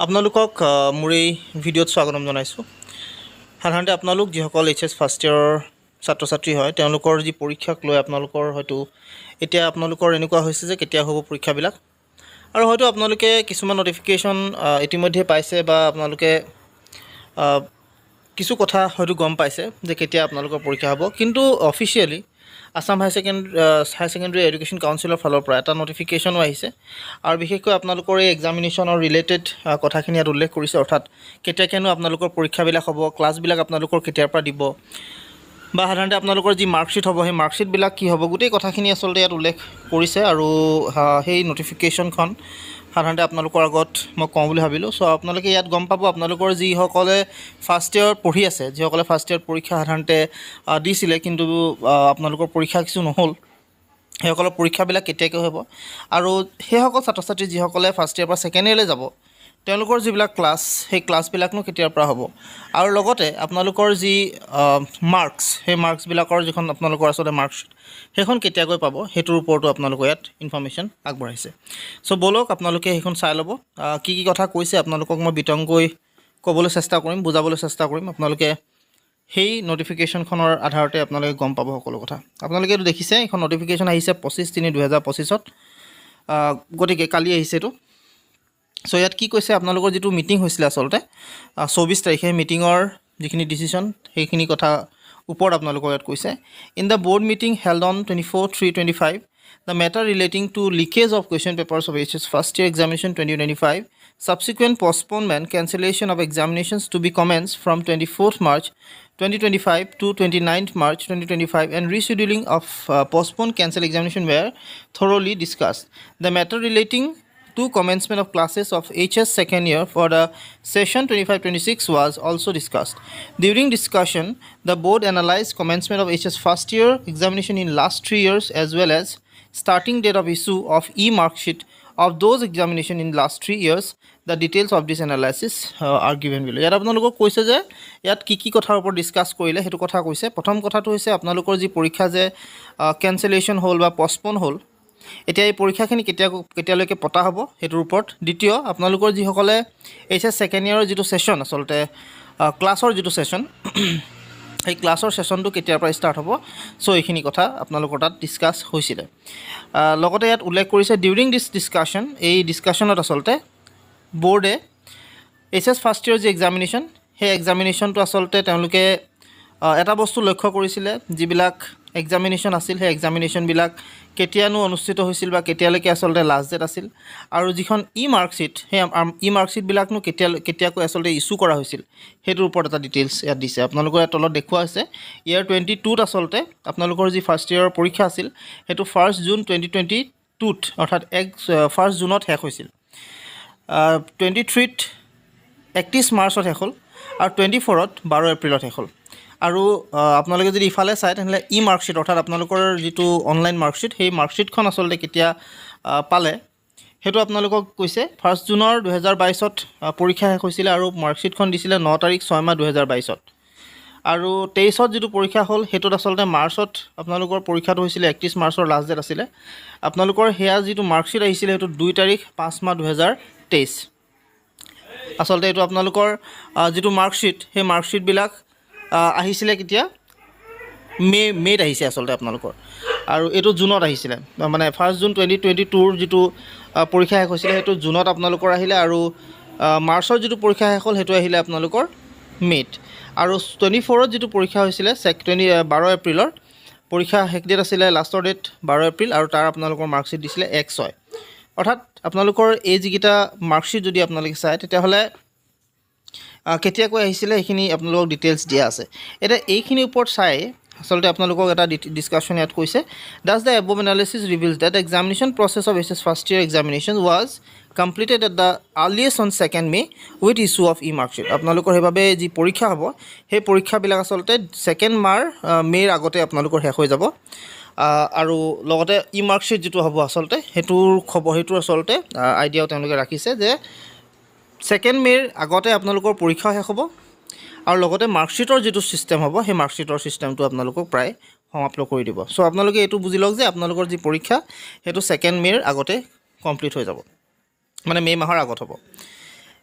আপোনালোকক মোৰ এই ভিডিঅ'ত স্বাগতম জনাইছোঁ। সাধাৰণতে আপোনালোক যিসকল এইচএছ ফাৰ্ষ্ট ইয়েৰৰ ছাত্ৰ ছাত্ৰী হয় তেওঁলোকৰ যি পৰীক্ষাক লৈ আপোনালোকৰ হয়তো এতিয়া আপোনালোকৰ এনেকুৱা হৈছে যে কেতিয়া হ'ব পৰীক্ষাবিলাক, আৰু হয়তো আপোনালোকে কিছুমান নটিফিকেশ্যন ইতিমধ্যে পাইছে বা আপোনালোকে কিছু কথা হয়তো গম পাইছে যে কেতিয়া আপোনালোকৰ পৰীক্ষা হ'ব। কিন্তু officially Assam higher secondary education কাউন্সিলৰ ফালৰ পৰা এটা নটিফিকেশ্যনো আহিছে, আৰু বিশেষকৈ আপোনালোকৰ এই এক্সামিনেশ্যনৰ ৰিলেটেড কথাখিনি ইয়াত উল্লেখ কৰিছে। অৰ্থাৎ কেতিয়াকেনো আপোনালোকৰ পৰীক্ষাবিলাক হ'ব, ক্লাছবিলাক আপোনালোকৰ কেতিয়াৰ পৰা দিব, বা সাধাৰণতে আপোনালোকৰ যি মাৰ্কশ্বিট হ'ব সেই মাৰ্কশ্বিটবিলাক কি হ'ব, গোটেই কথাখিনি আচলতে ইয়াত উল্লেখ কৰিছে। আৰু সেই নটিফিকেশ্যনখন সাধাৰণতে আপোনালোকৰ আগত মই কওঁ বুলি ভাবিলোঁ। চ' আপোনালোকে ইয়াত গম পাব, আপোনালোকৰ যিসকলে ফাৰ্ষ্ট ইয়েৰ পঢ়ি আছে, যিসকলে ফাৰ্ষ্ট ইয়েৰ পৰীক্ষা সাধাৰণতে দিছিলে কিন্তু আপোনালোকৰ পৰীক্ষা কিছু নহ'ল, সেইসকলৰ পৰীক্ষাবিলাক কেতিয়াকৈ হ'ব, আৰু সেইসকল ছাত্ৰ ছাত্ৰী যিসকলে ফাৰ্ষ্ট ইয়েৰৰ পৰা ছেকেণ্ড ইয়েৰলৈ যাব তেওঁলোকৰ যিবিলাক ক্লাছ সেই ক্লাছবিলাকনো কেতিয়াৰ পৰা হ'ব, আৰু লগতে আপোনালোকৰ যি মাৰ্কছ সেই মাৰ্কছবিলাকৰ যিখন আপোনালোকৰ আচলতে মাৰ্কশ্বিট সেইখন কেতিয়াকৈ পাব সেইটোৰ ওপৰতো আপোনালোকৰ ইয়াত ইনফৰ্মেশ্যন আগবঢ়াইছে। চ' ব'লক আপোনালোকে সেইখন চাই ল'ব। কি কি কথা কৈছে আপোনালোকক মই বিতংকৈ ক'বলৈ চেষ্টা কৰিম, বুজাবলৈ চেষ্টা কৰিম। আপোনালোকে সেই নটিফিকেশ্যনখনৰ আধাৰতে আপোনালোকে গম পাব সকলো কথা। আপোনালোকে এইটো দেখিছে, এইখন নটিফিকেশ্যন আহিছে 25/3/2025, গতিকে কালি আহিছে এইটো। চ' ইয়াত কি কৈছে, আপোনালোকৰ যিটো মিটিং হৈছিলে আচলতে 24 তাৰিখে, মিটিঙৰ যিখিনি ডিচিশ্যন সেইখিনি কথা ওপৰত আপোনালোকৰ ইয়াত কৈছে। In the board meeting held on 24/3/25, the matter relating to leakage of question papers of HS first year examination 2025, subsequent postponement, cancellation of examinations to be commenced from 24th March 2025 to 29th March 2025, and rescheduling of postponed cancelled examination were thoroughly discussed. The matter relating to commencement of classes of HS second year for the session 25-26 was also discussed. During discussion, the board analyzed commencement of HS first year examination in last 3 years as well as starting date of issue of e-mark sheet of those examination in last 3 years. The details of this analysis are given below. ইয়াত আপোনালোকক কৈছে যে ইয়াত কি কি কথাৰ ওপৰত discuss কৰিলে সেইটো কথা কৈছে। প্ৰথম কথাটো হৈছে আপোনালোকৰ যি পৰীক্ষা যে কেঞ্চেলেশ্যন হ'ল বা পষ্টপন হ'ল, এতিয়া এই পৰীক্ষাখিনি কেতিয়ালৈকে পতা হ'ব সেইটোৰ ওপৰত। দ্বিতীয়, আপোনালোকৰ যিসকলে এইচএছ ছেকেণ্ড ইয়েৰৰ যিটো ছেশ্যন আচলতে ক্লাছৰ যিটো ছেশ্যন সেই ক্লাছৰ ছেশ্যনটো কেতিয়াৰ পৰা ষ্টাৰ্ট হ'ব, চ' এইখিনি কথা আপোনালোকৰ তাত ডিছকাছ হৈছিলে। লগতে ইয়াত উল্লেখ কৰিছে ডিউৰিং দিছ ডিছকাশ্যন, এই ডিছকাশ্যনত আচলতে বৰ্ডে এইচএছ ফাৰ্ষ্ট ইয়েৰ যি এক্সামিনেশ্যন সেই এক্সামিনেশ্যনটো আচলতে তেওঁলোকে এটা বস্তু লক্ষ্য কৰিছিলে, যিবিলাক এক্সামিনেশ্যন আছিল সেই এক্সামিনেশ্যনবিলাক কেতিয়ানো অনুষ্ঠিত হৈছিল বা কেতিয়ালৈকে আচলতে লাষ্ট ডেট আছিল, আৰু যিখন মাৰ্কশ্বিট সেই মাৰ্কশ্বিটবিলাকনো কেতিয়াকৈ আচলতে ইছ্যু কৰা হৈছিল সেইটোৰ ওপৰত এটা ডিটেইলছ ইয়াত দিছে। আপোনালোকৰ ইয়াত তলত দেখুওৱা হৈছে ইয়াৰ 22ত আচলতে আপোনালোকৰ যি ফাৰ্ষ্ট ইয়েৰৰ পৰীক্ষা আছিল সেইটো 1 জুন 2022 অৰ্থাৎ 1 জুনত শেষ হৈছিল, 23ত 31 মাৰ্চত শেষ হ'ল, আৰু 24ত 12 এপ্ৰিলত শেষ হ'ল। আৰু আপোনালোকে যদি ইফালে চায় তেনেহ'লে মাৰ্কশ্বিট অৰ্থাৎ আপোনালোকৰ যিটো অনলাইন মাৰ্কশ্বিট সেই মাৰ্কশ্বিটখন আচলতে কেতিয়া পালে সেইটো আপোনালোকক কৈছে। 1 জুনৰ 2022ত পৰীক্ষা শেষ হৈছিলে, আৰু মাৰ্কশ্বিটখন দিছিলে 9 তাৰিখ 6 মাহ 2022ত, আৰু 23ত যিটো পৰীক্ষা হ'ল সেইটোত আচলতে মাৰ্চত আপোনালোকৰ পৰীক্ষাটো হৈছিলে, 31 মাৰ্চৰ লাষ্ট ডেট আছিলে। আপোনালোকৰ সেয়া যিটো মাৰ্কশ্বিট আহিছিলে সেইটো 2 তাৰিখ 5 মাহ 2023। আচলতে এইটো আপোনালোকৰ যিটো মাৰ্কশ্বিট সেই মাৰ্কশ্বিটবিলাক আহিছিলে কেতিয়া, মে'ত আহিছে আচলতে আপোনালোকৰ, আৰু এইটো জুনত আহিছিলে, মানে 1 জুন 2022ৰ যিটো পৰীক্ষা শেষ হৈছিলে সেইটো জুনত আপোনালোকৰ আহিলে, আৰু মাৰ্চৰ যিটো পৰীক্ষা শেষ হ'ল সেইটো আহিলে আপোনালোকৰ মে'ত, আৰু 24ত যিটো পৰীক্ষা হৈছিলে 12 এপ্ৰিলৰ পৰীক্ষা শেষ ডেট আছিলে, লাষ্টৰ ডেট 12 এপ্ৰিল, আৰু তাৰ আপোনালোকৰ মাৰ্কশ্বিট দিছিলে 1/6। অৰ্থাৎ আপোনালোকৰ এই যিকেইটা মাৰ্কশ্বিট যদি আপোনালোকে চায় তেতিয়াহ'লে কেতিয়াকৈ আহিছিলে সেইখিনি আপোনালোকক ডিটেইলছ দিয়া আছে। এতিয়া এইখিনিৰ ওপৰত চাই আচলতে আপোনালোকক এটা ডিছকাশ্যন ইয়াত কৈছে, does the above analysis reveals that examination process of HS first year examination was completed at the earliest on 2 May with issue of marksheet. আপোনালোকৰ সেইবাবে যি পৰীক্ষা হ'ব সেই পৰীক্ষাবিলাক আচলতে 2 মে'ৰ আগতে আপোনালোকৰ শেষ হৈ যাব, আৰু লগতে মাৰ্কশ্বিট যিটো হ'ব আচলতে সেইটোৰ আচলতে আইডিয়াও তেওঁলোকে ৰাখিছে যে 2 মে'ৰ আগতে আপোনালোকৰ পৰীক্ষা শেষ হ'ব, আৰু লগতে মাৰ্কশ্বিটৰ যিটো ছিষ্টেম হ'ব সেই মাৰ্কশ্বিটৰ ছিষ্টেমটো আপোনালোকক প্ৰায় সমাপ্ত কৰি দিব। চ' আপোনালোকে এইটো বুজি লওক যে আপোনালোকৰ যি পৰীক্ষা সেইটো 2 মে'ৰ আগতে কমপ্লিট হৈ যাব, মানে মে' মাহৰ আগত হ'ব।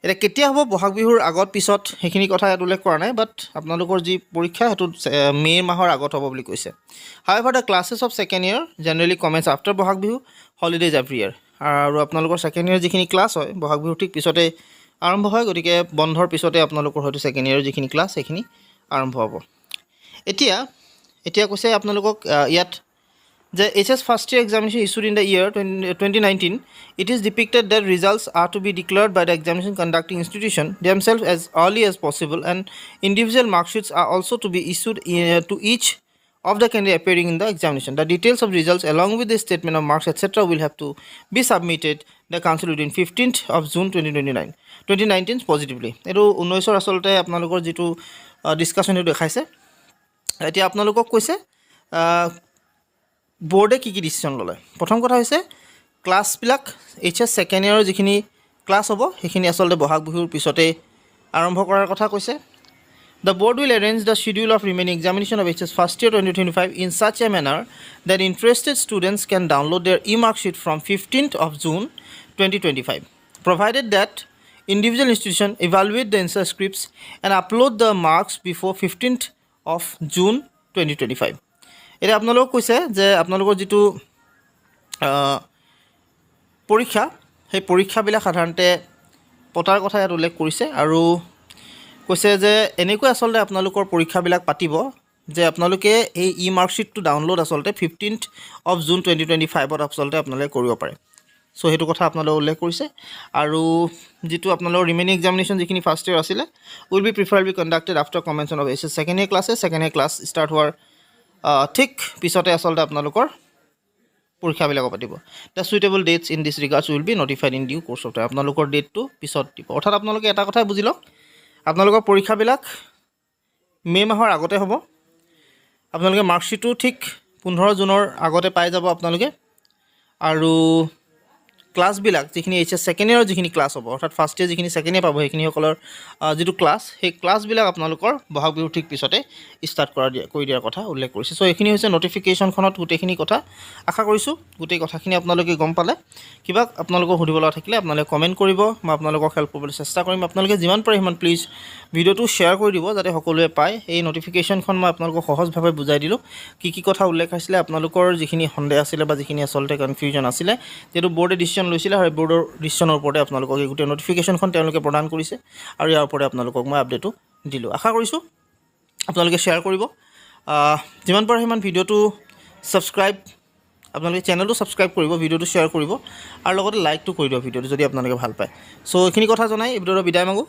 এটা কেতিয়া হ'ব বহাগ বিহুৰ আগত পিছত সেইখিনি কথা ইয়াত উল্লেখ কৰা নাই বাট আপোনালোকৰ যি পৰীক্ষা সেইটো মে' মাহৰ আগত হ'ব বুলি কৈছে however the classes of second year generally commence after Bohag Bihu holidays every year আৰু আপোনালোকৰ ছেকেণ্ড ইয়েৰ যিখিনি ক্লাছ হয় বহাগ বিহুৰ ঠিক পিছতে আৰম্ভ হয় গতিকে বন্ধৰ পিছতে আপোনালোকৰ হয়তো ছেকেণ্ড ইয়েৰৰ যিখিনি ক্লাছ সেইখিনি আৰম্ভ হ'ব এতিয়া কৈছে আপোনালোকক ইয়াত The HS first year examination issued in the year 2019, it is depicted that results are to be declared by the examination conducting institution themselves as early as possible and individual mark sheets are also to be issued to each of the candidate appearing in the examination. The details of results along with the statement of marks etc. will have to be submitted the council within 15th of June 2019 positively. Etu 19 asolte apnalokor jitu discussion etu dekhaise. Etia apnalokok koise বোৰ্ডে কি decision ল'লে প্ৰথম কথা হৈছে ক্লাছবিলাক HS second ইয়েৰৰ যিখিনি class হ'ব সেইখিনি আচলতে বহাগ বিহুৰ পিছতে আৰম্ভ কৰাৰ কথা কৈছে The board will arrange the schedule of remaining examination of HS first year 2025 in such a manner that interested students can download their e-mark sheet from 15th of June 2025 provided that individual institution evaluate the answer scripts and upload the marks before 15th of June 2025 এটা আপোনালোকক কৈছে যে আপোনালোকৰ যিটো পৰীক্ষা সেই পৰীক্ষাবিলাক সাধাৰণতে পতাৰ কথা ইয়াত উল্লেখ কৰিছে আৰু কৈছে যে এনেকৈ আচলতে আপোনালোকৰ পৰীক্ষাবিলাক পাতিব যে আপোনালোকে এই মাৰ্কশ্বিটটো ডাউনলোড আচলতে 15th of June 2025ত আচলতে আপোনালোকে কৰিব পাৰে সো সেইটো কথা আপোনালোকে উল্লেখ কৰিছে আৰু যিটো আপোনালোকৰ ৰিমেইনিং এক্সামিনেশ্যন যিখিনি ফাৰ্ষ্ট ইয়েৰ আছিলে will be preferably conducted after commencement of HS second year classes second year class start হোৱাৰ ঠিক পিছতে আচলতে আপোনালোকৰ পৰীক্ষাবিলাক পাতিব the suitable dates in this regards will be notified in due course of time আপোনালোকৰ ডেটটো পিছত দিব অৰ্থাৎ আপোনালোকে এটা কথাই বুজি লওক আপোনালোকৰ পৰীক্ষাবিলাক মে' মাহৰ আগতে হ'ব আপোনালোকে মাৰ্কশ্বিটটো ঠিক 15 জুনৰ আগতে পাই যাব আপোনালোকে আৰু ক্লাছবিলাক যিখিনি HS ছেকেণ্ড ইয়েৰৰ যিখিনি ক্লাছ হ'ব অৰ্থাৎ ফাৰ্ষ্ট ইয়েৰ যিখিনি ছেকেণ্ড ইয়েৰ পাব সেইখিনিসকলৰ যিটো ক্লাছ সেই ক্লাছবিলাক আপোনালোকৰ বহাগ বিহুৰ ঠিক পিছতে ষ্টাৰ্ট কৰি দিয়াৰ কথা উল্লেখ কৰিছে সো এইখিনি হৈছে নটিফিকেশ্যনখনত গোটেইখিনি কথা আশা কৰিছোঁ গোটেই কথাখিনি আপোনালোকে গম পালে কিবা আপোনালোকক সুধিব লগা থাকিলে আপোনালোকে কমেণ্ট কৰিব মই আপোনালোকক হেল্প কৰিবলৈ চেষ্টা কৰিম আপোনালোকে যিমান পাৰে সিমান প্লিজ ভিডিঅ'টো শ্বেয়াৰ কৰি দিব যাতে সকলোৱে পায় এই নটিফিকেশ্যনখন মই আপোনালোকক সহজভাৱে বুজাই দিলোঁ কি কথা উল্লেখ আছিলে আপোনালোকৰ যিখিনি সন্দেহ আছিলে বা যিখিনি আচলতে কনফিউজন আছিলে যেটো বৰ্ডে ডিচিশ্যন লৈছিলে আৰু বৰ্ডৰ ডিচিশ্যনৰ ওপৰতে আপোনালোকক এই গোটেই নটিফিকেশ্যনখন তেওঁলোকে প্ৰদান কৰিছে আৰু ইয়াৰ ওপৰতে আপোনালোকক মই আপডেটটো দিলোঁ আশা কৰিছোঁ আপোনালোকে শ্বেয়াৰ কৰিব যিমান পাৰে সিমান ভিডিঅ'টো ছাবস্ক্ৰাইব আপোনালোকে চেনেলটো ছাবস্ক্ৰাইব কৰিব ভিডিঅ'টো শ্বেয়াৰ কৰিব আৰু লগতে লাইকটো কৰি দিব ভিডিঅ'টো যদি আপোনালোকে ভাল পায় সো এইখিনি কথা জনাই এই ভিডিঅ'ৰ বিদায় মাগো